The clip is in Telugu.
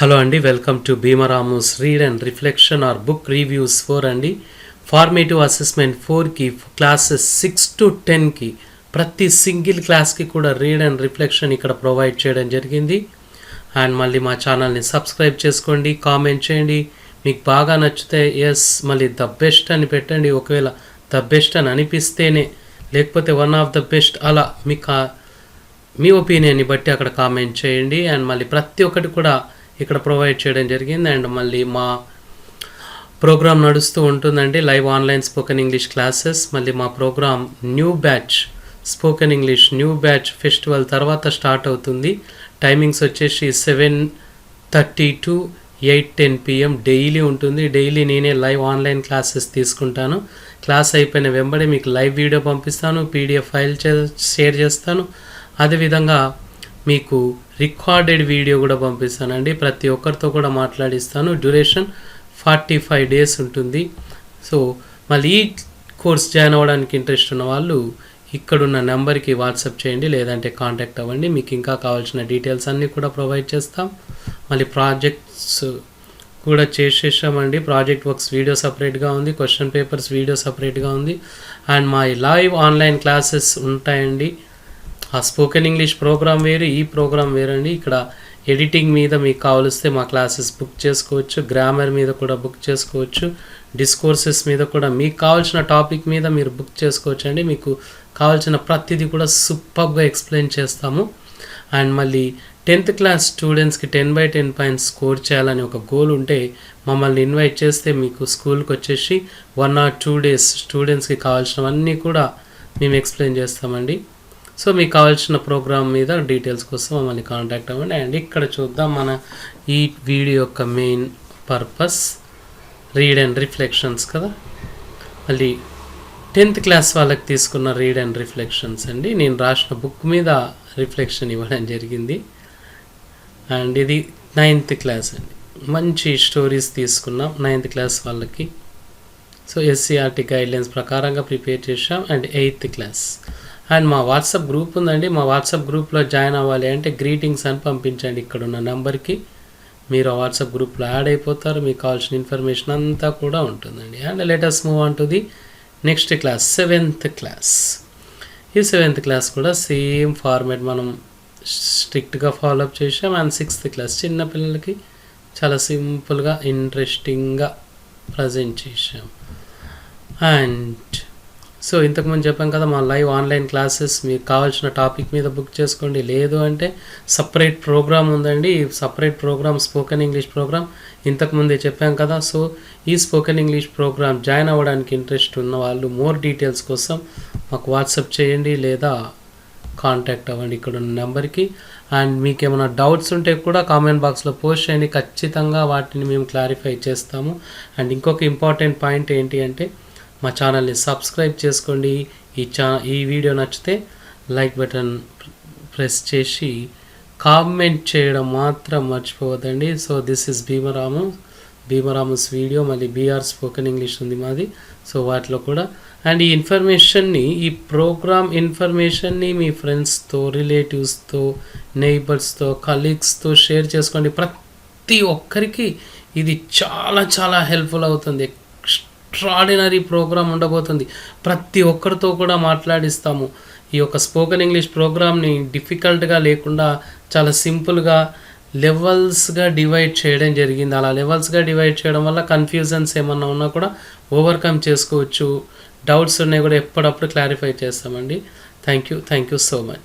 హలో అండి, welcome to Bheemaramus read and reflection or book reviews 4 అండి. ఫార్మేటివ్ అసెస్మెంట్ 4కి క్లాసెస్ 6 to 10కి ప్రతి సింగిల్ క్లాస్కి కూడా రీడ్ అండ్ రిఫ్లెక్షన్ ఇక్కడ ప్రొవైడ్ చేయడం జరిగింది. అండ్ మళ్ళీ మా ఛానల్ని సబ్స్క్రైబ్ చేసుకోండి, కామెంట్ చేయండి. మీకు బాగా నచ్చితే ఎస్ మళ్ళీ ద బెస్ట్ అని పెట్టండి. ఒకవేళ ద బెస్ట్ అని అనిపిస్తేనే, లేకపోతే వన్ ఆఫ్ ద బెస్ట్ అలా మీకు మీ ఒపీనియన్ని బట్టి అక్కడ కామెంట్ చేయండి. అండ్ మళ్ళీ ప్రతి ఒక్కటి కూడా ఇక్కడ ప్రొవైడ్ చేయడం జరిగింది. అండ్ మళ్ళీ మా ప్రోగ్రామ్ నడుస్తూ ఉంటుందండి, live online spoken English classes. మళ్ళీ మా programme new batch spoken English new batch festival తర్వాత స్టార్ట్ అవుతుంది. టైమింగ్స్ వచ్చేసి 7:30 to 8:10 PM డైలీ ఉంటుంది. డైలీ నేనే లైవ్ ఆన్లైన్ క్లాసెస్ తీసుకుంటాను. క్లాస్ అయిపోయిన వెంబడే మీకు లైవ్ వీడియో పంపిస్తాను, PDF ఫైల్ షేర్ చేస్తాను. అదేవిధంగా మీకు రికార్డెడ్ వీడియో కూడా పంపిస్తానండి. ప్రతి ఒక్కరితో కూడా మాట్లాడిస్తాను. డ్యూరేషన్ 45 days ఉంటుంది. సో మళ్ళీ ఈ కోర్స్ జాయిన్ అవ్వడానికి ఇంట్రెస్ట్ ఉన్న వాళ్ళు ఇక్కడున్న నెంబర్కి వాట్సాప్ చేయండి, లేదంటే కాంటాక్ట్ అవ్వండి. మీకు ఇంకా కావాల్సిన డీటెయిల్స్ అన్నీ కూడా ప్రొవైడ్ చేస్తాం. మళ్ళీ ప్రాజెక్ట్స్ కూడా చేసేసామండి. ప్రాజెక్ట్ వర్క్స్ వీడియో సపరేట్గా ఉంది, క్వశ్చన్ పేపర్స్ వీడియో సపరేట్గా ఉంది. అండ్ మా లైవ్ ఆన్లైన్ క్లాసెస్ ఉంటాయండి. ఆ స్పోకెన్ ఇంగ్లీష్ ప్రోగ్రామ్ వేరు, ఈ ప్రోగ్రామ్ వేరండి. ఇక్కడ ఎడిటింగ్ మీద మీకు కావలిస్తే మా క్లాసెస్ బుక్ చేసుకోవచ్చు, గ్రామర్ మీద కూడా బుక్ చేసుకోవచ్చు, డిస్కోర్సెస్ మీద కూడా మీకు కావాల్సిన టాపిక్ మీద మీరు బుక్ చేసుకోవచ్చు అండి. మీకు కావాల్సిన ప్రతిదీ కూడా సూపర్గా ఎక్స్ప్లెయిన్ చేస్తాము. అండ్ మళ్ళీ 10th క్లాస్ స్టూడెంట్స్కి 10/10 పాయింట్స్ స్కోర్ చేయాలని ఒక గోల్ ఉంటే మమ్మల్ని ఇన్వైట్ చేస్తే మీకు స్కూల్కి వచ్చేసి 1 or 2 days స్టూడెంట్స్కి కావాల్సినవన్నీ కూడా మేము ఎక్స్ప్లెయిన్ చేస్తామండి. సో మీకు కావాల్సిన ప్రోగ్రామ్ మీద డీటెయిల్స్ కోసం మమ్మల్ని కాంటాక్ట్ అవ్వండి. అండ్ ఇక్కడ చూద్దాం మన ఈ వీడియో యొక్క main purpose read and reflections కదా. మళ్ళీ 10th క్లాస్ వాళ్ళకి తీసుకున్న రీడ్ అండ్ రిఫ్లెక్షన్స్ అండి. నేను రాసిన బుక్ మీద రిఫ్లెక్షన్ ఇవ్వడం జరిగింది. అండ్ ఇది 9th క్లాస్ అండి. మంచి స్టోరీస్ తీసుకున్నాం 9th క్లాస్ వాళ్ళకి. సో SCRT గైడ్లైన్స్ ప్రకారంగా ప్రిపేర్ చేసాం. And 8th class. అండ్ మా వాట్సాప్ గ్రూప్ ఉందండి. మా వాట్సాప్ గ్రూప్లో జాయిన్ అవ్వాలి అంటే గ్రీటింగ్స్ అని పంపించండి ఇక్కడున్న నెంబర్కి. మీరు ఆ వాట్సాప్ గ్రూప్లో యాడ్ అయిపోతారు. మీకు కావాల్సిన ఇన్ఫర్మేషన్ అంతా కూడా ఉంటుందండి. And let us move on to the next class 7th class. ఈ 7th క్లాస్ కూడా సేమ్ ఫార్మాట్ మనం స్ట్రిక్ట్గా ఫాలో అప్ చేసాం. అండ్ 6th క్లాస్ చిన్నపిల్లలకి చాలా సింపుల్గా ఇంట్రెస్టింగ్గా ప్రజెంట్ చేసాం. అండ్ సో ఇంతకుముందు చెప్పాం కదా, మా లైవ్ ఆన్లైన్ క్లాసెస్ మీకు కావాల్సిన టాపిక్ మీద బుక్ చేసుకోండి. లేదు అంటే సపరేట్ ప్రోగ్రామ్ ఉందండి. ఈ separate programme spoken English programme ఇంతకుముందే చెప్పాం కదా. సో ఈ స్పోకెన్ ఇంగ్లీష్ ప్రోగ్రామ్ జాయిన్ అవ్వడానికి ఇంట్రెస్ట్ ఉన్న వాళ్ళు మోర్ డీటెయిల్స్ కోసం మాకు వాట్సాప్ చేయండి, లేదా కాంటాక్ట్ అవ్వండి ఇక్కడ ఉన్న నెంబర్కి. అండ్ మీకు ఏమైనా డౌట్స్ ఉంటే కూడా కామెంట్ బాక్స్లో పోస్ట్ చేయండి. ఖచ్చితంగా వాటిని మేము క్లారిఫై చేస్తాము. అండ్ ఇంకొక ఇంపార్టెంట్ పాయింట్ ఏంటి అంటే, మా ఛానల్ని సబ్స్క్రైబ్ చేసుకోండి. ఈ వీడియో నచ్చితే లైక్ బటన్ ప్రెస్ చేసి కామెంట్ చేయడం మాత్రం మర్చిపోవద్దండి. So this is Bheemaramus video. మళ్ళీ BR స్పోకెన్ ఇంగ్లీష్ ఉంది మాది. సో వాటిలో కూడా అండ్ ఈ ఇన్ఫర్మేషన్ని, ఈ ప్రోగ్రామ్ ఇన్ఫర్మేషన్ని మీ ఫ్రెండ్స్తో, రిలేటివ్స్తో, నైబర్స్తో, కలీగ్స్తో షేర్ చేసుకోండి. ప్రతి ఒక్కరికి ఇది చాలా చాలా హెల్ప్ఫుల్ అవుతుంది. ఎక్స్ట్రాడినరీ ప్రోగ్రామ్ ఉండబోతుంది. ప్రతి ఒక్కరితో కూడా మాట్లాడిస్తాము. ఈ యొక్క స్పోకెన్ ఇంగ్లీష్ ప్రోగ్రామ్ని డిఫికల్ట్గా లేకుండా చాలా సింపుల్గా లెవెల్స్గా డివైడ్ చేయడం జరిగింది. అలా లెవెల్స్గా డివైడ్ చేయడం వల్ల కన్ఫ్యూజన్స్ ఏమన్నా ఉన్నా కూడా ఓవర్కమ్ చేసుకోవచ్చు. డౌట్స్ ఉన్నాయి కూడా ఎప్పుడప్పుడు క్లారిఫై చేస్తామండి. Thank you so much.